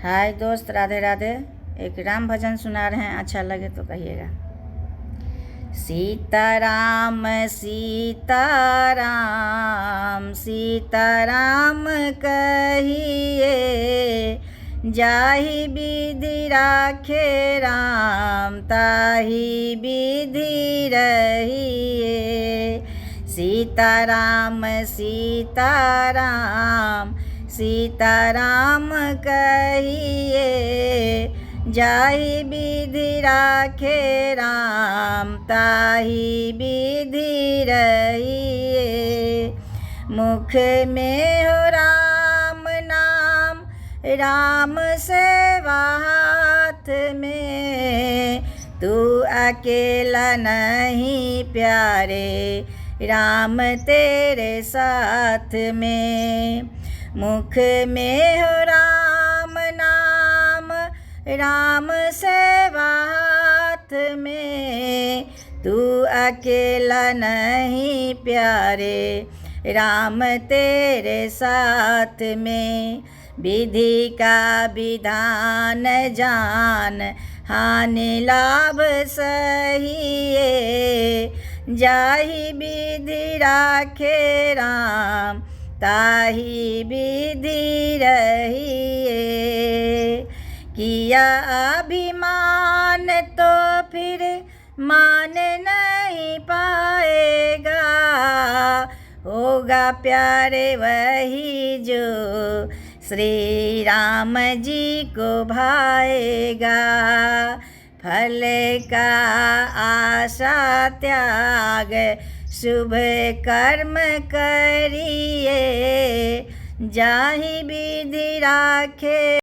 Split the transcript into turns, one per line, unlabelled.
हाय दोस्त, राधे राधे। एक राम भजन सुना रहे हैं, अच्छा लगे तो कहिएगा। सीताराम सीताराम सीताराम कहिए, जाहि विधि राखे राम ताहि विधि रहिए। सीताराम सीताराम सीताराम कहिए, जाहि विधि राखे राम ताहि विधि रहिए। मुख में हो राम नाम, राम सेवा हाथ में, तू अकेला नहीं प्यारे, राम तेरे साथ में। मुख में हो राम नाम, राम सेवा हाथ में, तू अकेला नहीं प्यारे, राम तेरे साथ में। विधि का विधान जान, हानि लाभ सहिए, जाहि विधि राखे राम ताहि विधि रहिए। किया अभिमान तो फिर मान नहीं पाएगा, होगा प्यारे वही जो श्री राम जी को भाएगा। फल का आशा त्याग, शुभ कर्म करिए, जाहि विधि राखे